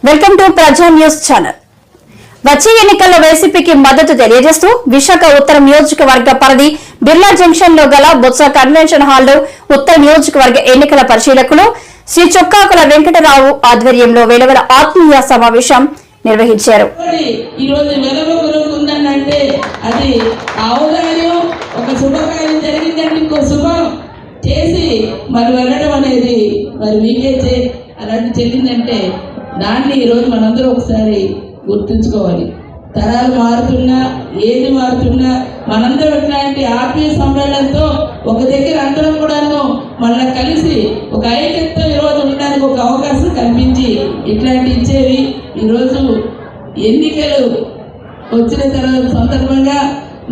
Welcome to ప్రజా news channel. వచ్చే ఎన్నికల్లో వైసీపీకి మద్దతు తెలియజేస్తూ విశాఖ ఉత్తర నియోజకవర్గ పరిధి బిర్లా జంక్షన్ లో గల బొత్స కన్వెన్షన్ హాల్లో ఉత్తర నియోజకవర్గ ఎన్నికల పరిశీలకులు శ్రీ చొక్కాకుల వెంకటరావు ఆధ్వర్యంలో వెలువల ఆత్మీయ సమావేశం నిర్వహించారు. అలాంటి చెల్లిందంటే దాన్ని ఈరోజు మనందరూ ఒకసారి గుర్తుంచుకోవాలి. తరాలు మారుతున్నా ఏది మారుతున్నా మనందరూ ఇట్లాంటి ఆత్మీయ సమ్మేళనంతో ఒక దగ్గర అందరం కూడాను మళ్ళీ కలిసి ఒక ఐక్యత ఈరోజు ఉండడానికి ఒక అవకాశం కల్పించి ఇట్లాంటి ఇచ్చేవి ఈరోజు ఎన్నికలు వచ్చిన తర్వాత సందర్భంగా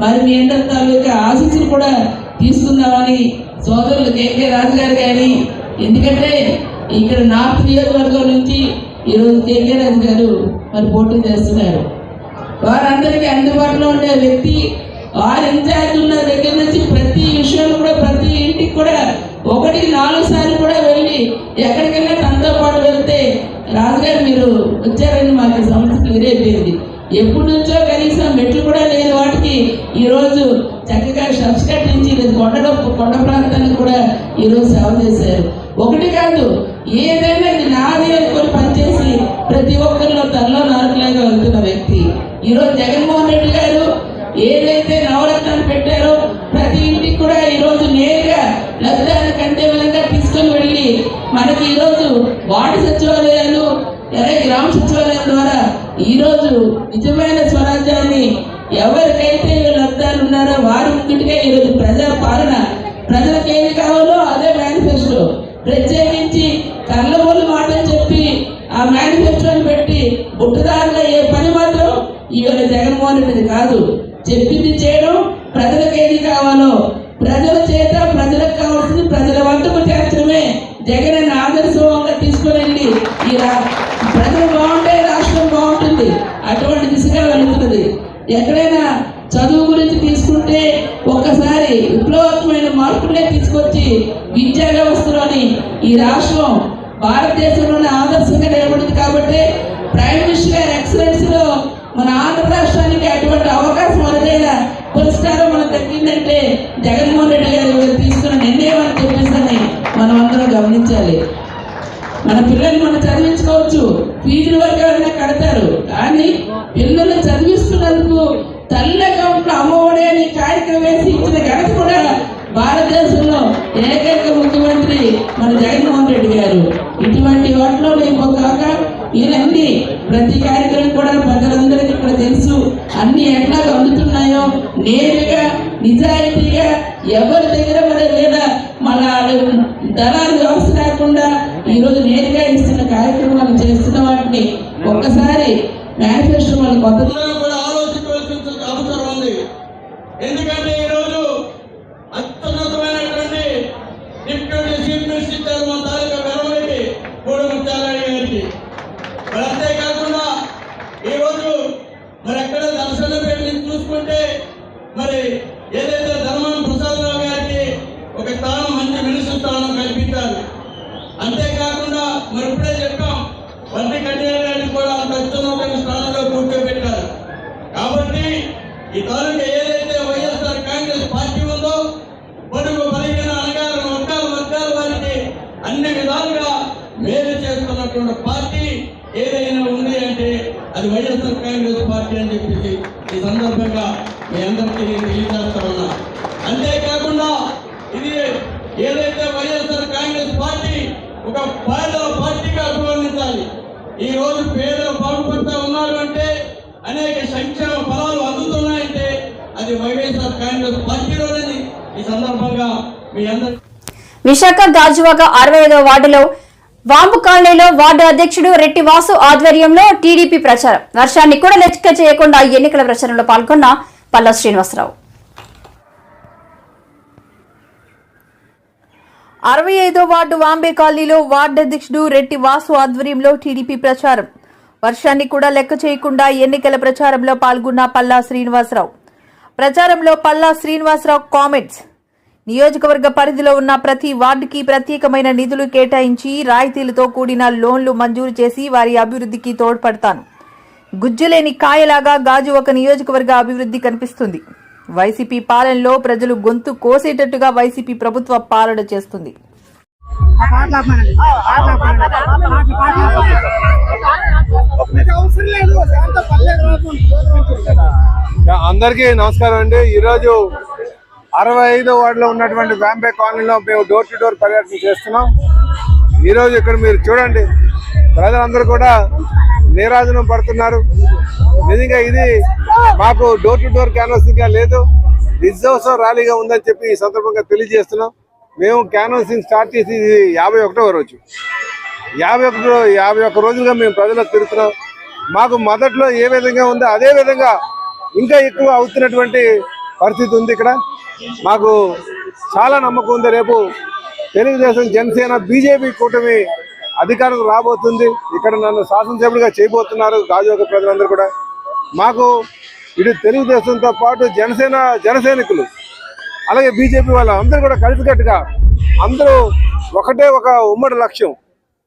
మరి మీ అందరి తాలూకా ఆశీస్సులు కూడా తీసుకుందామని సోదరులు కేకే రాజు గారు కానీ, ఎందుకంటే ఇక్కడ నార్త్ నియోజకవర్గం నుంచి ఈరోజు కేకే రాజు గారు మరి పోటీ చేస్తున్నారు. వారందరికీ అందుబాటులో ఉండే వ్యక్తి, వారు ఇన్ఛార్జ్ ఉన్న దగ్గర నుంచి ప్రతి విషయంలో కూడా ప్రతి ఇంటికి కూడా 1-4 సార్లు కూడా వెళ్ళి ఎక్కడికైనా తనతో పాటు వెళ్తే రాజుగారు మీరు వచ్చారని మాకు సమస్య క్లియర్ అయిపోయింది. ఎప్పటి నుంచో కనీసం మెట్లు కూడా లేని వాటికి ఈరోజు చక్కగా సబ్స్కట్ నుంచి కొండ ప్రాంతానికి కూడా ఈరోజు సేవ చేశారు. ఒకటి కాదు, ఏదైనా ఇది నాది అనుకొని పనిచేసి ప్రతి ఒక్కరిలో తనలో నాలుగులాగా వెళ్తున్న వ్యక్తి ఈరోజు జగన్మోహన్ రెడ్డి గారు ఏదైతే నవరత్నాలు పెట్టారో ప్రతి ఇంటికి కూడా ఈరోజు నేరుగా లబ్ధాన్ని కంటే విధంగా తీసుకొని వెళ్ళి మనకి ఈరోజు వార్డు సచివాలయాలు గ్రామ సచివాలయం ద్వారా ఈరోజు నిజమైన స్వరాజ్యాన్ని ఎవరికైతే లబ్ధాలు ఉన్నారో వారి ముందుగా ఈరోజు ప్రజా పాలన, ప్రజలకు ఏమి కావాలో అదే మేనిఫెస్టో ప్రత్యేకించి కళ్ళబోలు మాటలు చెప్పి ఆ మేనిఫెస్టోని పెట్టి బుట్టదారులో ఏ పని మాత్రం ఇవాళ జగన్మోహన్ రెడ్డిది కాదు. చెప్పింది చేయడం, ప్రజలకు ఏది కావాలో ప్రజల చేత ప్రజలకు కావాల్సింది ప్రజల వద్దకు చేర్చడమే జగన్ అన్న ఆదర్శంగా తీసుకుని వెళ్ళి ఈ ప్రజలు బాగుంటే రాష్ట్రం బాగుంటుంది. అటువంటి దిశగా వెళుతున్నది. ఎక్కడైనా చదువు గురించి తీసుకుంటే ఒక్కసారి విప్లవాత్మకమైన మార్పులే తీసుకొచ్చి విద్యా వ్యవస్థలోని ఈ రాష్ట్రం భారతదేశంలోనే ఆదర్శంగా నిలబడింది. కాబట్టి ప్రైమ్ మినిస్టర్ గారి ఎక్సలెన్స్ లో మన ఆంధ్ర రాష్ట్రానికి అటువంటి అవకాశం అరుదైన పురస్కారం మనకు దక్కిందంటే జగన్మోహన్ రెడ్డి గారు తీసుకున్న నిర్ణయం అని చెప్పేసి మనం అందరం గమనించాలి. మన పిల్లల్ని మనం చదివించుకోవచ్చు, ఫీజుల వరకు ఎవరైనా కడతారు, కానీ పిల్లలు చదివిస్తున్నందుకు తల్లి అకౌంట్లో అమ్మఒడి అని కార్యక్రమం వేసి ఇచ్చిన ఘనత కూడా భారతదేశంలో ఏకైక ముఖ్యమంత్రి మన జగన్మోహన్ రెడ్డి గారు. ఇటువంటి వాటిలో ఇంకొక ఇవన్నీ ప్రతి కార్యక్రమం కూడా ప్రజలందరికీ ఇక్కడ తెలుసు. అన్ని ఎట్లా అందుతున్నాయో నేరుగా నిజాయితీగా ఎవరి దగ్గర మరి లేదా మన దళాలు వ్యవస్థ లేకుండా ఈరోజు నేరుగా ఇస్తున్న కార్యక్రమాలు చేస్తున్న వాటిని ఒక్కసారి మేనిఫెస్టో మన కొత్త కూడా ఆలోచించవలసిన అవసరం ఉంది. ఎందుకంటే ఈరోజు అత్యున్నతమైనటువంటి డిప్యూటీ చీఫ్ మినిస్టర్ ఇచ్చారు మన తాలూకా వెరవరెడ్డి గూడముత్యాలయ్య గారికి. మరి అంతేకాకుండా ఈరోజు మరి ఎక్కడ దర్శన పేరు చూసుకుంటే మరి ఏదైతే ధర్మాన ప్రసాదరావు గారికి ఒక స్థానం, మంచి మినిస్టర్ స్థానం కల్పించారు. అంతేకాకుండా మరి ఇప్పుడే చెప్పాం, వంటి కళ్యాణాన్ని కూడా అంత అత్యున్నతమైన స్థానంలో కూర్చోబెట్టారు. కాబట్టి ఈ తాలూకా ఏదైతే వైఎస్ఆర్ కాంగ్రెస్ పార్టీ ఉందో పొడుగు బలహీన అనగాల వర్గాల వారికి అన్ని విధాలుగా మేలు చేస్తున్నటువంటి పార్టీ ఏదైనా ఉంది అంటే అది వైఎస్ఆర్ కాంగ్రెస్ పార్టీ అని చెప్పేసి ఈ సందర్భంగా మీ అందరికీ నేను తెలియజేస్తా ఉన్నా. అంతేకాకుండా ఇది ఏదైతే వైఎస్ఆర్ కాంగ్రెస్ పార్టీ ఒక పేదల పార్టీగా అభివర్ణించాలి. ఈ రోజు పేదలు బాగుపడుతూ ఉన్నారు అంటే, అనేక సంక్షేమ ఫలాలు అందుతున్నాయంటే అది వైఎస్ఆర్ కాంగ్రెస్ పార్టీలోనే. ఈ సందర్భంగా మీ అందరూ విశాఖ గాజువాక 65వ వార్డులో వాంబు కాలనీలో వార్డు అధ్యక్షుడు రెట్టి వాసు ఆధ్వర్యంలో టీడీపీ ప్రచారం. వర్షాన్ని కూడా లెక్క చేయకుండా ఎన్నికల ప్రచారంలో పాల్గొన్న పల్లా శ్రీనివాసరావు. 65వ వార్డు వాంబే కాలనీలో వార్డు అధ్యక్షుడు రెట్టి వాసు ఆధ్వర్యంలో టీడీపీ ప్రచారం. వర్షాన్ని కూడా లెక్క చేయకుండా ఎన్నికల ప్రచారంలో పాల్గొన్న పల్లా శ్రీనివాసరావు. ప్రచారంలో పల్లా శ్రీనివాసరావు కామెంట్స్. నియోజకవర్గ పరిధిలో ఉన్న ప్రతి వార్డుకి ప్రత్యేకమైన నిధులు కేటాయించి రాయితీలతో కూడిన లోన్లు మంజూరు చేసి వారి అభివృద్ధికి తోడ్పడతాను. గుజ్జులేని కాయలాగా గాజు ఒక నియోజకవర్గ అభివృద్ధి కనిపిస్తుంది. వైసీపీ పాలనలో ప్రజలు గొంతు కోసేటట్టుగా వైసీపీ ప్రభుత్వ పాలన చేస్తుంది. అందరికీ నమస్కారం అండి. ఈరోజు 65వ వార్డులో ఉన్నటువంటి వాంబే కాలనీలో మేము డోర్ టు డోర్ పర్యటన చేస్తున్నాం. ఈరోజు ఇక్కడ మీరు చూడండి, ప్రజలందరూ కూడా నీరాజనం పడుతున్నారు. నిజంగా ఇది మాకు డోర్ టు డోర్ క్యాన్వాసింగ్ గా లేదు, విజయోత్సవ ర్యాలీగా ఉందని చెప్పి ఈ సందర్భంగా తెలియజేస్తున్నాం. మేము క్యాన్వాసింగ్ స్టార్ట్ చేసి 51వ రోజు, 51 రోజులుగా మేము ప్రజలకు తిరుగుతున్నాం. మాకు మొదట్లో ఏ విధంగా ఉందో అదే విధంగా ఇంకా ఎక్కువ అవుతున్నటువంటి పరిస్థితి ఉంది. ఇక్కడ మాకు చాలా నమ్మకం ఉంది, రేపు తెలుగుదేశం, జనసేన, బీజేపీ కూటమి అధికారం రాబోతుంది. ఇక్కడ నన్ను శాసనసభ్యుడిగా చేయబోతున్నారు గాజువాక ప్రజలందరూ కూడా. మాకు ఇటు తెలుగుదేశంతో పాటు జనసైనికులు అలాగే బీజేపీ వాళ్ళు అందరూ కూడా కలిసికట్టుగా అందరూ ఒకటే ఒక ఉమ్మడి లక్ష్యం,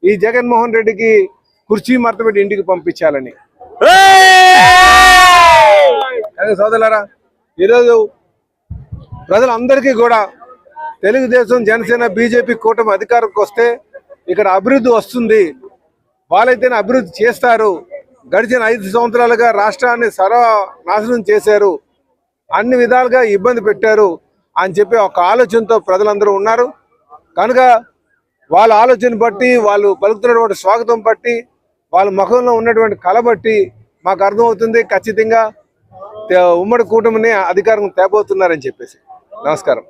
ఈ జగన్మోహన్ రెడ్డికి కుర్చీ మర్తపెట్టి ఇంటికి పంపించాలని. సోదరులారా, ఈరోజు ప్రజలందరికీ కూడా తెలుగుదేశం, జనసేన, బీజేపీ కూటమి అధికారంకి వస్తే ఇక్కడ అభివృద్ధి వస్తుంది, వాళ్ళైతేనే అభివృద్ధి చేస్తారు. గడిచిన 5 సంవత్సరాలుగా రాష్ట్రాన్ని సర్వనాశనం చేశారు, అన్ని విధాలుగా ఇబ్బంది పెట్టారు అని చెప్పి ఒక ఆలోచనతో ప్రజలందరూ ఉన్నారు. కనుక వాళ్ళ ఆలోచన బట్టి, వాళ్ళు పలుకుతున్నటువంటి స్వాగతం బట్టి, వాళ్ళ ముఖంలో ఉన్నటువంటి కళ బట్టి మాకు అర్థమవుతుంది ఖచ్చితంగా ఉమ్మడి కూటమిని అధికారం తేబోతున్నారని చెప్పేసి. నమస్కారం.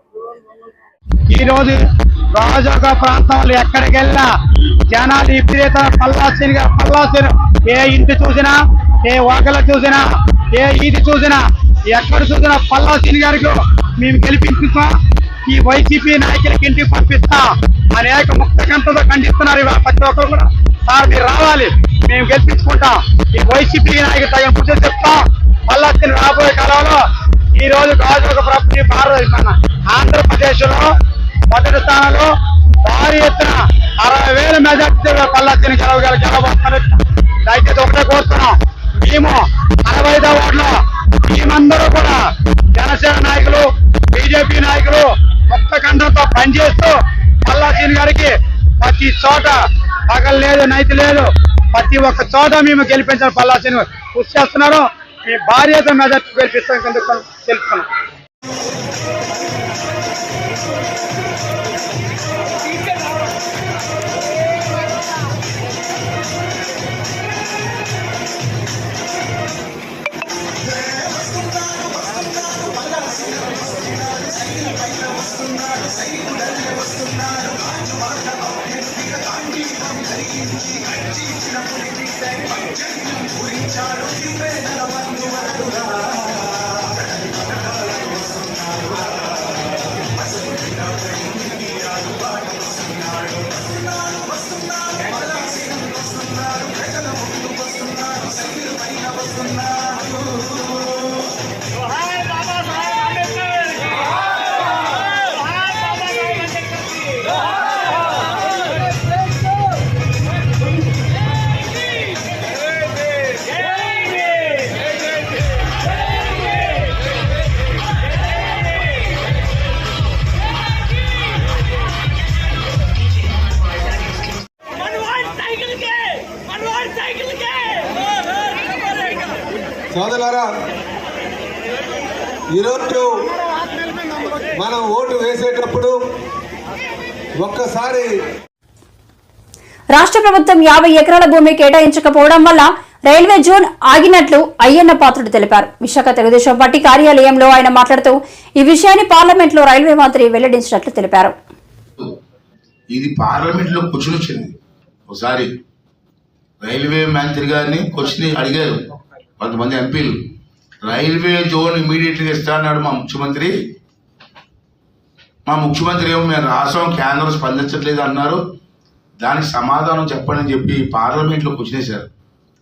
ఈరోజు గాజువాక ప్రాంతంలో ఎక్కడికి వెళ్ళినా జనాలు విపరీత పల్లాసీను ఏ ఇంటి చూసినా, ఏ వాకలు చూసినా, ఏ ఈది చూసినా, ఎక్కడ చూసినా పల్లాసీని గారికి మేము గెలిపించుతా, ఈ వైసీపీ నాయకులకి ఇంటికి పంపిస్తా అనేక ముక్త గంటతో ఖండిస్తున్నారు. ఇవాళ ప్రతి ఒక్కరు కూడా సార్ మీరు రావాలి, మేము గెలిపించుకుంటాం, ఈ వైసీపీ నాయకులు తగిన బుద్ధి చెప్తాం. పల్లాసీని రాబోయే కాలంలో ఈ రోజు గాజువాక మన ఆంధ్రప్రదేశ్ లో మొదటి స్థానంలో భారీ ఎత్తున 60,000 మెజార్టీ పల్లాసీని గెలవబోతున్నారు. దయచేసి ఒకటే కోరుతున్నాం, మేము 65వ వార్డులో మేమందరూ కూడా జనసేన నాయకులు, బీజేపీ నాయకులు ముక్త కంఠంతో పనిచేస్తూ పల్లాసీని గారికి ప్రతి చోట పగలు లేదు, నైతి లేదు, ప్రతి ఒక్క చోట మేము గెలిపించాలి. పల్లాసీని కృషి చేస్తున్నారు. మీ భారీ ఎత్తున మెజార్టీ గెలిపిస్తాం తెలుపుతున్నాం. సోదరులారా, ఈరోజు మనం ఓటు వేసేటప్పుడు ఒక్కసారి రాష్ట్ర ప్రభుత్వం 50 ఎకరాల భూమి కేటాయించకపోవడం వల్ల రైల్వే జోన్ ఆగినట్లు అయ్యన్న పాత్రుడు తెలిపారు. విశాఖ తెలుగుదేశం పార్టీ కార్యాలయంలో ఆయన మాట్లాడుతూ ఈ విషయాన్ని పార్లమెంట్ లో రైల్వే మంత్రి వెల్లడించినట్లు తెలిపారు. ఇది పార్లమెంట్ లో క్వశ్చన్ వచ్చింది. ఒకసారి రైల్వే మంత్రి గారిని క్వశ్చన్ అడిగారు కొంతమంది ఎంపీలు, రైల్వే జోన్ ఇమీడియట్గా ఇస్తా అన్నాడు మా ముఖ్యమంత్రి. ఏమో మేము రాష్ట్రం కేంద్రం స్పందించట్లేదు అన్నారు, దానికి సమాధానం చెప్పండి అని చెప్పి పార్లమెంట్లో క్వశ్చన్ వేశారు.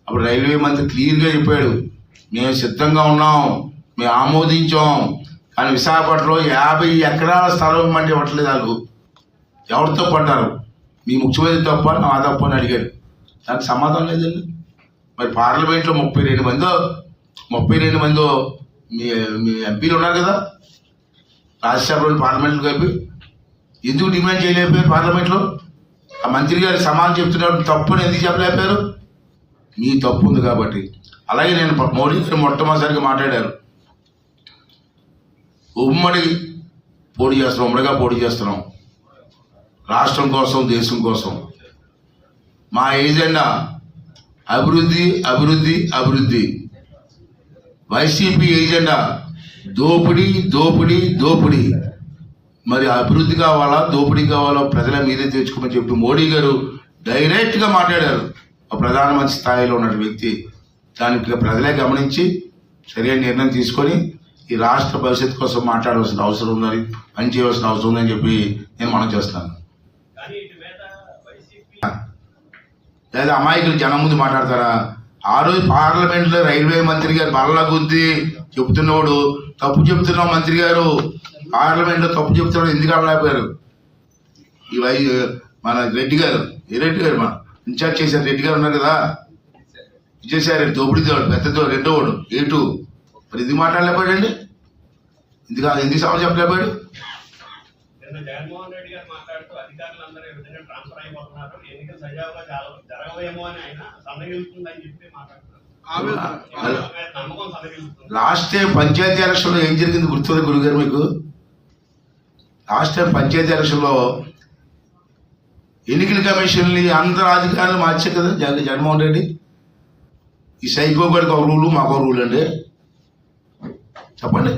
అప్పుడు రైల్వే మంత్రి క్లియర్గా చెప్పాడు, మేము సిద్ధంగా ఉన్నాం, మేము ఆమోదించాం, కానీ విశాఖపట్నంలో 50 ఎకరాల స్థలం ఇవ్వమంటే ఇవ్వట్లేదు వాళ్ళు. ఎవరు తప్పు అంటారు? మీ ముఖ్యమంత్రి తప్ప నా తప్పు అని అడిగారు. దానికి సమాధానం లేదండి. మరి పార్లమెంట్లో 32 మందో మీ ఎంపీలు ఉన్నారు కదా, రాజ్యసభలో పార్లమెంట్లో కలిపి ఎందుకు డిమాండ్ చేయలేకపోయారు పార్లమెంట్లో? ఆ మంత్రి గారు సమాధానం చెప్తున్నప్పుడు తప్పుని ఎందుకు చెప్పలేకపోయారు? మీ తప్పు ఉంది కాబట్టి. అలాగే నేను మోడీ గారు మొట్టమొదటిసారిగా మాట్లాడారు, ఉమ్మడిగా పోటీ చేస్తున్నాం రాష్ట్రం కోసం, దేశం కోసం. మా ఏజెండా అభివృద్ధి అభివృద్ధి అభివృద్ధి. వైసీపీ ఏజెండా దోపిడీ దోపిడీ దోపిడీ. మరి అభివృద్ధి కావాలా, దోపిడీ కావాలా, ప్రజల మీదే తెచ్చుకోమని చెప్పి మోడీ గారు డైరెక్ట్గా మాట్లాడారు. ఆ ప్రధానమంత్రి స్థాయిలో ఉన్న వ్యక్తి దానికి ప్రజలే గమనించి సరైన నిర్ణయం తీసుకొని ఈ రాష్ట్ర భవిష్యత్తు కోసం మాట్లాడవలసిన అవసరం ఉందని, పని చేయవలసిన అవసరం ఉందని చెప్పి నేను మనం చేస్తాను. లేదా అమాయకులు జనం ముందు మాట్లాడతారా? ఆ రోజు పార్లమెంట్లో రైల్వే మంత్రి గారు బల్ల గుద్ది చెప్తున్నవాడు తప్పు చెప్తున్నావు మంత్రి గారు, పార్లమెంట్లో తప్పు చెప్తున్నాడు ఎందుకు అనలేకపోయారు? మన రెడ్డి గారు మన ఇన్ఛార్జ్ చేశారు, రెడ్డి గారు ఉన్నారు కదా, ఇచ్చేసారు దోపిడీ పెద్ద రెండోవాడు A2. మరి ఎందుకు మాట్లాడలేకపోయాడండి? ఎందుకు సమస్య చెప్పలేకపోయాడు? జగన్మోహన్ రెడ్డి గారు మాట్లాడుతూ అధికారులందరూ ఈ విధంగా ట్రాన్స్ఫర్ అయిపోతున్నారు, ఎన్నికలు సజావుగా జరగవేమో అని ఆయన సందేహిస్తుందని చెప్పి మాట్లాడుతున్నారు. లాస్ట్ టైం పంచాయతీ ఎలక్షన్లో ఏం జరిగింది గుర్తుంది గురుగారు మీకు? లాస్ట్ టైం పంచాయతీ ఎలక్షన్లో ఎన్నికల కమిషన్ని అందరు అధికారులు మార్చారు కదా జగన్మోహన్ రెడ్డి. ఈ సైకో గడికి ఒక రూలు మాకు రూల్ అండి, చెప్పండి.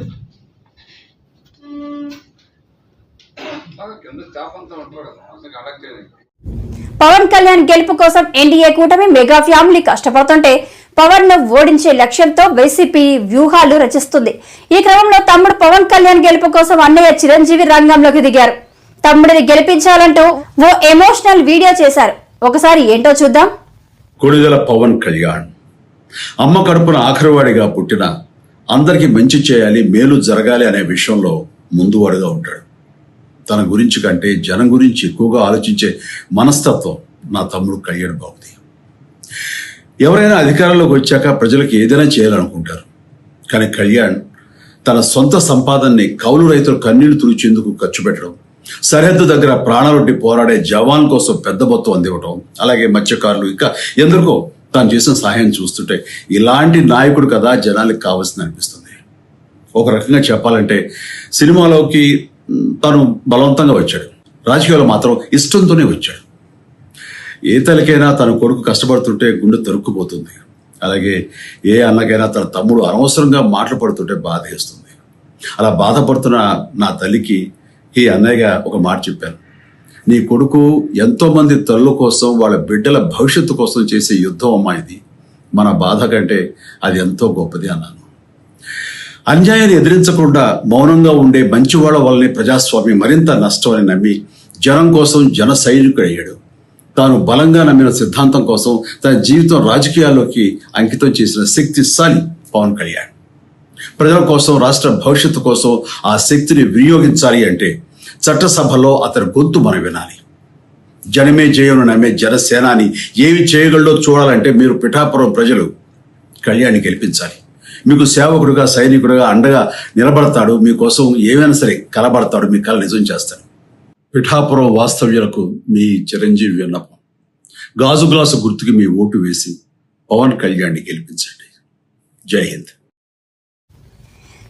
పవన్ కళ్యాణ్ గెలుపు కోసం ఎన్డీఏ కూటమి మెగా ఫ్యామిలీ కష్టపడుతుంటే పవన్ ను ఓడించే లక్ష్యంతో వైసీపీ వ్యూహాలు రచిస్తుంది. ఈ క్రమంలో తమ్ముడు పవన్ కళ్యాణ్ గెలుపు కోసం అన్నయ్య చిరంజీవి రంగంలోకి దిగారు. తమ్ముడిని గెలిపించాలంటూ ఓ ఎమోషనల్ వీడియో చేశారు. ఒకసారి ఏంటో చూద్దాం. కొడుదల పవన్ కళ్యాణ్ అమ్మ కడుపున ఆఖరివాడిగా పుట్టిన అందరికీ మంచి చేయాలి, మేలు జరగాలి అనే విషయంలో ముందువాడుగా ఉంటాడు. తన గురించి కంటే జనం గురించి ఎక్కువగా ఆలోచించే మనస్తత్వం నా తమ్ముడు కళ్యాణ్ బాబుది. ఎవరైనా అధికారంలోకి వచ్చాక ప్రజలకు ఏదైనా చేయాలనుకుంటారు, కానీ కళ్యాణ్ తన సొంత సంపాదనని కౌలు రైతులు కన్నీళ్లు తుడిచేందుకు ఖర్చు పెట్టడం, సరిహద్దు దగ్గర ప్రాణాలొడ్డి పోరాడే జవాన్ కోసం పెద్ద మొత్తం అందివ్వటం, అలాగే మత్స్యకారులు ఇంకా ఎందరికో తాను చేసిన సహాయం చూస్తుంటే ఇలాంటి నాయకుడు కదా జనానికి కావాల్సింది అనిపిస్తుంది. ఒక రకంగా చెప్పాలంటే సినిమాలోకి తను బలవంతంగా వచ్చాడు, రాజకీయాలు మాత్రం ఇష్టంతోనే వచ్చాడు. ఏ తల్లికైనా తన కొడుకు కష్టపడుతుంటే గుండె తరుక్కుపోతుంది. అలాగే ఏ అన్నకైనా తన తమ్ముడు అనవసరంగా మాటలు పడుతుంటే బాధ వేస్తుంది. అలా బాధపడుతున్న నా తల్లికి ఈ అన్నయ్యగా ఒక మాట చెప్పాను, నీ కొడుకు ఎంతో మంది తల్లుల కోసం వాళ్ళ బిడ్డల భవిష్యత్తు కోసం చేసే యుద్ధం అమ్మా ఇది, మన బాధ కంటే అది ఎంతో గొప్పది అన్నాను. అన్యాయాన్ని ఎదిరించకుండా మౌనంగా ఉండే మంచివాళ్ల వల్లనే ప్రజాస్వామ్యం మరింత నష్టం అని నమ్మి జనం కోసం జన సైనికుడయ్యాడు. తాను బలంగా నమ్మిన సిద్ధాంతం కోసం తన జీవితం రాజకీయాల్లోకి అంకితం చేసిన శక్తిశాలి పవన్ కళ్యాణ్. ప్రజల కోసం, రాష్ట్ర భవిష్యత్తు కోసం ఆ శక్తిని వినియోగించాలి అంటే చట్టసభలో అతని గొంతు మనం వినాలి. జనమే జయను నమ్మే జనసేనాని ఏమి చేయగలడో చూడాలంటే మీరు పిఠాపురం ప్రజలు కళ్యాణ్ని గెలిపించాలి. మీకు సేవకుడుగా, సైనికుడుగా అండగా నిలబడతాడు. మీకోసం ఏమైనా సరే కలబడతాడు, మీ కళ నిజం చేస్తాడు. పిఠాపురం వాస్తవ్యులకు మీ చిరంజీవి విన్నపం, గాజు గ్లాసు గుర్తుకి మీ ఓటు వేసి పవన్ కళ్యాణ్ని గెలిపించండి. జై హింద్.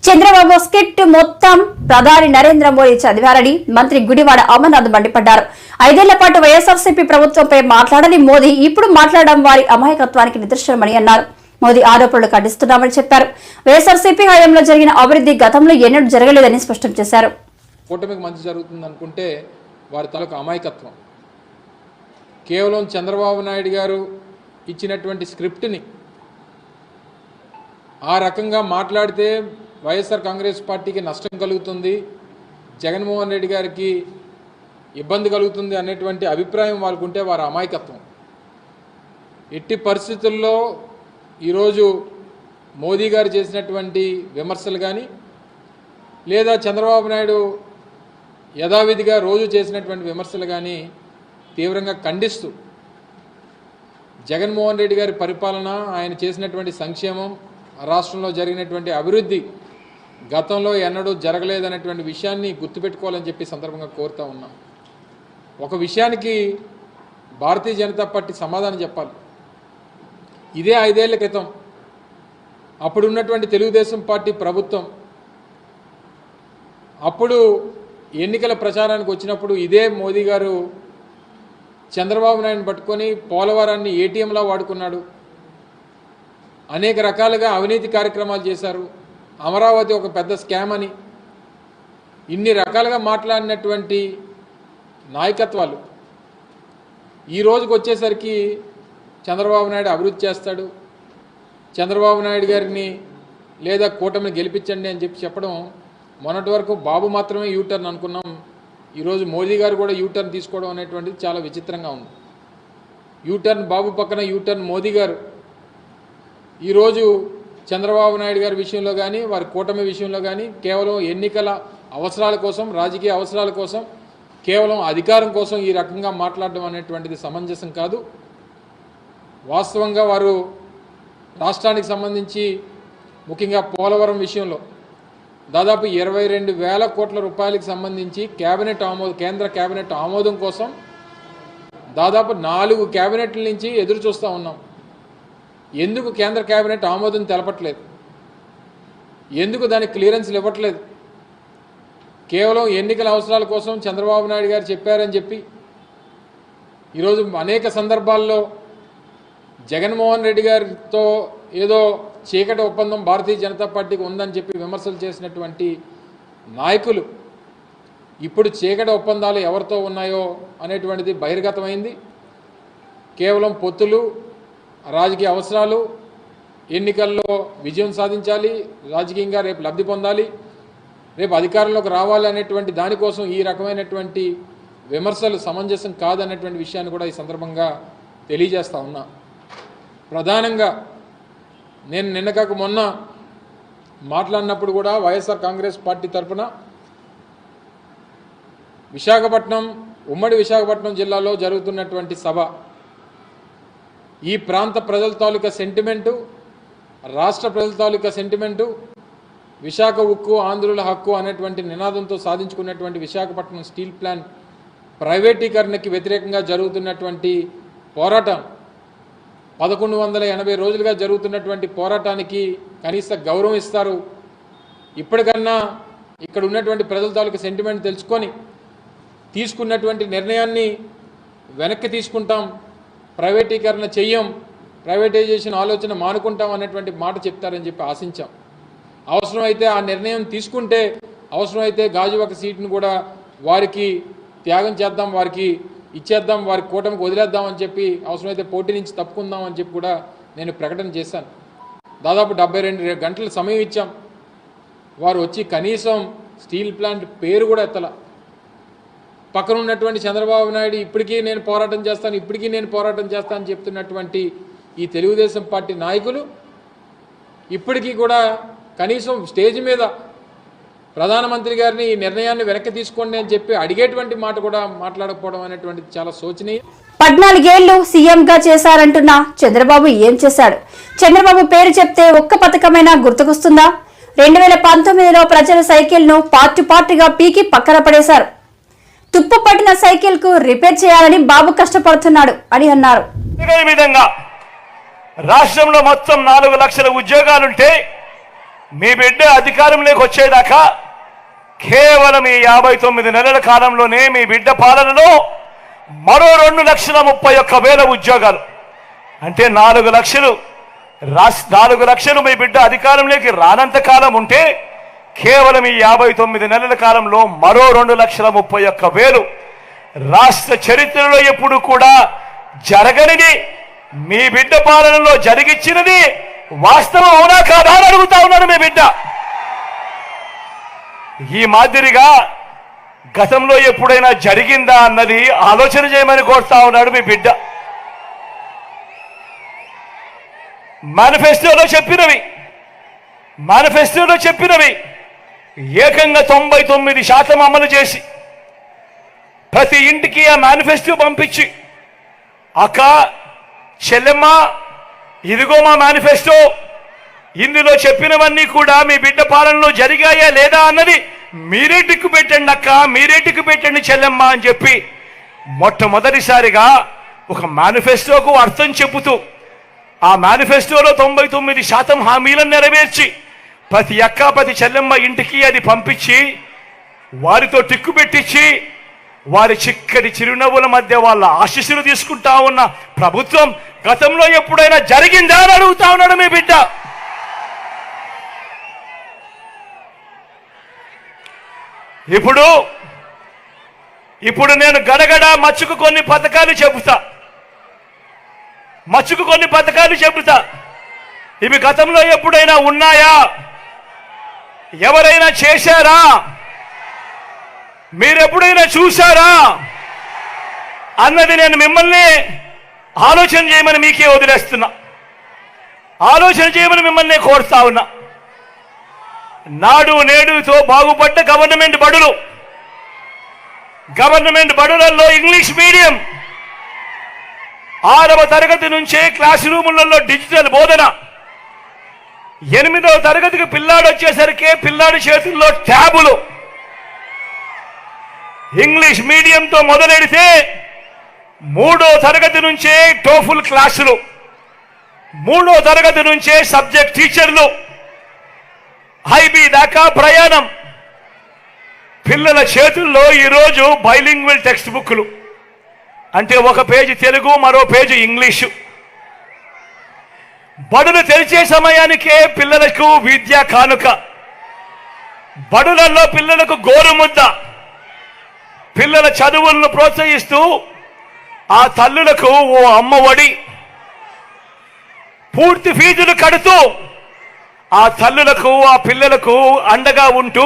చంద్రబాబు స్కిట్ మొత్తం ప్రధాని నరేంద్ర మోడీ చదివారని మంత్రి గుడివాడ అమర్నాథ్ మండిపడ్డారు. 5 ఏళ్ల పాటు వైఎస్ఆర్సీపీ ప్రభుత్వంపై మాట్లాడని మోదీ ఇప్పుడు మాట్లాడడం వారి అమాయకత్వానికి నిదర్శనమని అన్నారు. మోదీ ఆరోపణలు ఖండిస్తున్నామని చెప్పారు. వైఎస్ఆర్సీపీ హయాంలో జరిగిన అభివృద్ధి గతంలో ఎన్నడూ జరగలేదని స్పష్టం చేశారు. కూటమికి మంచి జరుగుతుంది అనుకుంటే వారి తాలూకు అమాయకత్వం. కేవలం చంద్రబాబు నాయుడు గారు ఇచ్చినటువంటి స్క్రిప్ట్ని ఆ రకంగా మాట్లాడితే వైఎస్ఆర్ కాంగ్రెస్ పార్టీకి నష్టం కలుగుతుంది, జగన్మోహన్ రెడ్డి గారికి ఇబ్బంది కలుగుతుంది అనేటువంటి అభిప్రాయం వాళ్ళకుంటే వారి అమాయకత్వం. ఎట్టి పరిస్థితుల్లో ఈరోజు మోదీ గారు చేసినటువంటి విమర్శలు కానీ, లేదా చంద్రబాబు నాయుడు యథావిధిగా రోజు చేసినటువంటి విమర్శలు కానీ తీవ్రంగా ఖండిస్తూ జగన్మోహన్ రెడ్డి గారి పరిపాలన, ఆయన చేసినటువంటి సంక్షేమం, రాష్ట్రంలో జరిగినటువంటి అభివృద్ధి గతంలో ఎన్నడూ జరగలేదనేటువంటి విషయాన్ని గుర్తుపెట్టుకోవాలని చెప్పి సందర్భంగా కోరుతా ఉన్నాం. ఒక విషయానికి భారతీయ జనతా పార్టీ సమాధానం చెప్పాలి. ఇదే 5 ఏళ్ల క్రితం అప్పుడున్నటువంటి తెలుగుదేశం పార్టీ ప్రభుత్వం అప్పుడు ఎన్నికల ప్రచారానికి వచ్చినప్పుడు ఇదే మోదీ గారు చంద్రబాబు నాయుడుని పట్టుకొని పోలవరాన్ని ఏటీఎంలా వాడుకున్నాడు, అనేక రకాలుగా అవినీతి కార్యక్రమాలు చేశారు, అమరావతి ఒక పెద్ద స్కామ్ అని ఇన్ని రకాలుగా మాట్లాడినటువంటి నాయకత్వాలు ఈ రోజుకి వచ్చేసరికి చంద్రబాబు నాయుడు అభివృద్ధి చేస్తాడు, చంద్రబాబు నాయుడు గారిని లేదా కూటమిని గెలిపించండి అని చెప్పడం మొన్నటి వరకు బాబు మాత్రమే యూటర్న్ అనుకున్నాం. ఈరోజు మోదీ గారు కూడా యూటర్న్ తీసుకోవడం అనేటువంటిది చాలా విచిత్రంగా ఉంది. యూటర్న్ బాబు పక్కన యూటర్న్ మోదీ గారు ఈరోజు చంద్రబాబు నాయుడు గారి విషయంలో కానీ వారి కూటమి విషయంలో కానీ కేవలం ఎన్నికల అవసరాల కోసం, రాజకీయ అవసరాల కోసం, కేవలం అధికారం కోసం ఈ రకంగా మాట్లాడడం అనేటువంటిది సమంజసం కాదు. వాస్తవంగా వారు రాష్ట్రానికి సంబంధించి ముఖ్యంగా పోలవరం విషయంలో దాదాపు 22,000 కోట్ల రూపాయలకు సంబంధించి కేంద్ర కేబినెట్ ఆమోదం కోసం దాదాపు 4 కేబినెట్ల నుంచి ఎదురు చూస్తూ ఉన్నాం. ఎందుకు కేంద్ర కేబినెట్ ఆమోదం తెలపట్లేదు? ఎందుకు దానికి క్లియరెన్స్లు ఇవ్వట్లేదు? కేవలం ఎన్నికల అవసరాల కోసం చంద్రబాబు నాయుడు గారు చెప్పారని చెప్పి ఈరోజు అనేక సందర్భాల్లో జగన్మోహన్ రెడ్డి గారితో ఏదో చీకటి ఒప్పందం భారతీయ జనతా పార్టీకి ఉందని చెప్పి విమర్శలు చేసినటువంటి నాయకులు ఇప్పుడు చీకటి ఒప్పందాలు ఎవరితో ఉన్నాయో అనేటువంటిది బహిర్గతమైంది. కేవలం పొత్తులు, రాజకీయ అవసరాలు, ఎన్నికల్లో విజయం సాధించాలి, రాజకీయంగా రేపు లబ్ధి పొందాలి, రేపు అధికారంలోకి రావాలి అనేటువంటి దానికోసం ఈ రకమైనటువంటి విమర్శలు సమంజసం కాదనేటువంటి విషయాన్ని కూడా ఈ సందర్భంగా తెలియజేస్తా ఉన్నా. ప్రధానంగా నేను నిన్న కాక మొన్న మాట్లాడినప్పుడు కూడా వైఎస్ఆర్ కాంగ్రెస్ పార్టీ తరఫున ఉమ్మడి విశాఖపట్నం జిల్లాలో జరుగుతున్నటువంటి సభ ఈ ప్రాంత ప్రజల తాలూకా సెంటిమెంటు, రాష్ట్ర ప్రజల తాలూకా సెంటిమెంటు, విశాఖ ఉక్కు ఆంధ్రుల హక్కు అనేటువంటి నినాదంతో సాధించుకున్నటువంటి విశాఖపట్నం స్టీల్ ప్లాంట్ ప్రైవేటీకరణకి వ్యతిరేకంగా జరుగుతున్నటువంటి పోరాటం 1180 రోజులుగా జరుగుతున్నటువంటి పోరాటానికి కనీస గౌరవం ఇస్తారు. ఇప్పటికన్నా ఇక్కడ ఉన్నటువంటి ప్రజల తాలూకా సెంటిమెంట్ తెలుసుకొని తీసుకున్నటువంటి నిర్ణయాన్ని వెనక్కి తీసుకుంటాం, ప్రైవేటీకరణ చెయ్యం, ప్రైవేటైజేషన్ ఆలోచన మానుకుంటాం అనేటువంటి మాట చెప్తారని చెప్పి ఆశించాం. అవసరమైతే ఆ నిర్ణయం తీసుకుంటే అవసరమైతే గాజువాక సీట్ను కూడా వారికి త్యాగం చేద్దాం, వారికి ఇచ్చేద్దాం, వారి కూటమికి వదిలేద్దామని చెప్పి అవసరమైతే పోటీ నుంచి తప్పుకుందాం అని చెప్పి కూడా నేను ప్రకటన చేశాను. దాదాపు 72 గంటల సమయం ఇచ్చాం. వారు వచ్చి కనీసం స్టీల్ ప్లాంట్ పేరు కూడా ఎత్తల. పక్కన ఉన్నటువంటి చంద్రబాబు నాయుడు ఇప్పటికీ నేను పోరాటం చేస్తాను అని చెప్తున్నటువంటి ఈ తెలుగుదేశం పార్టీ నాయకులు ఇప్పటికీ కూడా కనీసం స్టేజ్ మీద ప్రధానమంత్రి గారిని ఈ నిర్ణయాన్ని వెనక్కి తీసుకోండి అని చెప్పి అడిగేటువంటి మాట కూడా మాట్లాడకపోవడం అనేటువంటిది చాలా శోచనీయం. 14 ఏళ్లు సీఎంగా చేశారంటున్న చంద్రబాబు ఏం చేశాడు? చంద్రబాబు పేరు చెప్తే ఒక్క పథకమైనా గుర్తుకొస్తుందా? 2019లో ప్రజల సైకిల్ను పార్టీగా పీకి పక్కన పడేశారు. తుప్పు పట్టిన సైకిల్ కు రిపేర్ చేయాలని బాబు కష్టపడుతున్నాడు అని అన్నారు. ఇదే విధంగా రాష్ట్రంలో మొత్తం 4 లక్షల ఉద్యోగాలుంటే మీ బిడ్డ అధికారంలోకి వచ్చేదాకా కేవలం ఈ 59 నెలల కాలంలోనే మీ బిడ్డ పాలనలో మరో 2,31,000 ఉద్యోగాలు అంటే 4 లక్షలు మీ బిడ్డ అధికారంలోకి రానంత కాలం ఉంటే కేవలం ఈ 59 నెలల కాలంలో మరో 2,31,000 రాష్ట్ర చరిత్రలో ఎప్పుడు కూడా జరగనిది మీ బిడ్డ పాలనలో జరిగిచ్చినది వాస్తవం అవునా కాదా అని అడుగుతా ఉన్నాడు మీ బిడ్డ. ఈ మాదిరిగా గతంలో ఎప్పుడైనా జరిగిందా అన్నది ఆలోచన చేయమని కోరుతా ఉన్నాడు మీ బిడ్డ. మేనిఫెస్టోలో చెప్పినవి ఏకంగా 99% అమలు చేసి ప్రతి ఇంటికి ఆ మేనిఫెస్టో పంపించి, అక్క చెల్లెమ్మ ఇదిగో మా మేనిఫెస్టో, ఇందులో చెప్పినవన్నీ కూడా మీ బిడ్డ పాలనలో జరిగాయా లేదా అన్నది మీరే టిక్కు పెట్టండి అక్క, మీరే టిక్కు పెట్టండి చెల్లెమ్మ అని చెప్పి మొట్టమొదటిసారిగా ఒక మేనిఫెస్టోకు అర్థం చెబుతూ ఆ మేనిఫెస్టోలో 99% హామీలను నెరవేర్చి ప్రతి అక్క ప్రతి చెల్లెమ్మ ఇంటికి అది పంపించి వారితో టిక్కు పెట్టించి వారి చిక్కటి చిరునవ్వుల మధ్య వాళ్ళ ఆశీస్సులు తీసుకుంటా ఉన్న ప్రభుత్వం గతంలో ఎప్పుడైనా జరిగిందా అని అడుగుతా ఉన్నాడు మీ బిడ్డ. ఇప్పుడు నేను గడగడ మచ్చుకు కొన్ని పథకాలు చెబుతా. ఇవి గతంలో ఎప్పుడైనా ఉన్నాయా? ఎవరైనా చేశారా? మీరెప్పుడైనా చూశారా అన్నది నేను మిమ్మల్ని ఆలోచన చేయమని మీకే వదిలేస్తున్నా, ఆలోచన చేయమని మిమ్మల్ని కోరుతా ఉన్నా. నాడు నేడుతో బాగుపడ్డ గవర్నమెంట్ బడులలో ఇంగ్లీష్ మీడియం 6వ తరగతి నుంచే క్లాస్ రూములలో డిజిటల్ బోధన, 8వ తరగతికి పిల్లాడు వచ్చేసరికి పిల్లాడి చేతుల్లో ట్యాబులు. ఇంగ్లీష్ మీడియంతో మొదలెడితే 3వ తరగతి నుంచే టోఫుల్ క్లాసులు, 3వ తరగతి నుంచే సబ్జెక్ట్ టీచర్లు, ఐబీ దాకా ప్రయాణం. పిల్లల చేతుల్లో ఈరోజు బైలింగ్వల్ టెక్స్ట్ బుక్లు, అంటే ఒక పేజీ తెలుగు మరో పేజీ ఇంగ్లీషు. బడులు తెరిచే సమయానికే పిల్లలకు విద్యా కానుక, బడులలో పిల్లలకు గోరుముద్ద. పిల్లల చదువులను ప్రోత్సహిస్తూ ఆ తల్లులకు ఓ అమ్మఒడి, పూర్తి ఫీజులు కడుతూ ఆ తల్లులకు ఆ పిల్లలకు అండగా ఉంటూ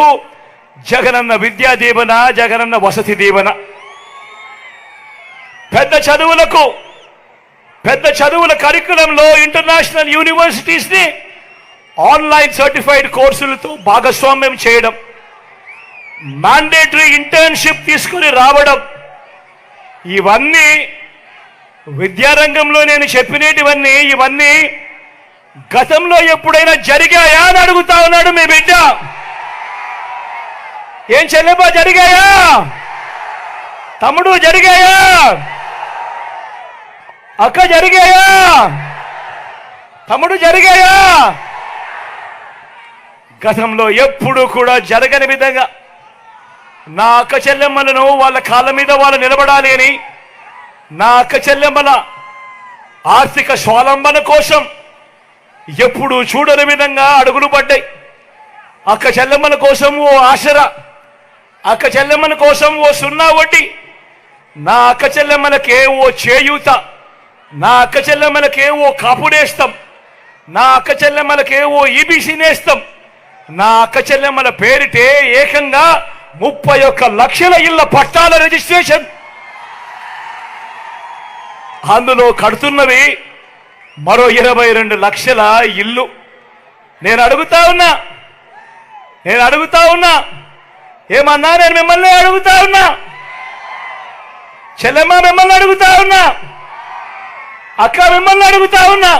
జగనన్న విద్యా దీవెన, జగనన్న వసతి దీవెన. పెద్ద చదువుల కరికులంలో ఇంటర్నేషనల్ యూనివర్సిటీస్ ని ఆన్లైన్ సర్టిఫైడ్ కోర్సులతో భాగస్వామ్యం చేయడం, మ్యాండేటరీ ఇంటర్న్షిప్ తీసుకుని రావడం. ఇవన్నీ విద్యారంగంలో నేను చెప్పినటివన్నీ ఇవన్నీ గతంలో ఎప్పుడైనా జరిగాయా అని అడుగుతా ఉన్నాడు మీ బిడ్డ. ఏం చెల్లెమ్మా జరిగాయా? తమ్ముడు జరిగాయా? అక్క జరిగాయా? తమ్ముడు జరిగాయా? గతంలో ఎప్పుడు కూడా జరగని విధంగా నా అక్క చెల్లెమ్మలను వాళ్ళ కాళ్ళ మీద వాళ్ళు నిలబడాలి అని, నా అక్క చెల్లెమ్మల ఆర్థిక స్వావలంబన కోసం ఎప్పుడు చూడని విధంగా అడుగులు పడ్డాయి. అక్క చెల్లెమ్మల కోసం ఓ ఆసరా, అక్క చెల్లెమ్మల కోసం ఓ 0 వడ్డీ, నా అక్క చెల్లెమ్మలకే ఓ చేయూత, నా అక్క చెల్లెమ్మలకే ఓ కాపు నేస్తం, నా అక్క చెల్లెమ్మలకే ఓ ఈబీసీ నేస్తం. నా అక్క చెల్లెమ్మల పేరిటే ఏకంగా 31 లక్షల ఇళ్ల పట్టాల రిజిస్ట్రేషన్. అందులో కడుతున్నవి మరో 22 లక్షల ఇల్లు. నేను అడుగుతా ఉన్నా ఏమన్నా? నేను మిమ్మల్ని అడుగుతా ఉన్నా, చెల్లెమ్మ మిమ్మల్ని అడుగుతా ఉన్నా, అక్క మిమ్మల్ని అడుగుతా ఉన్నా.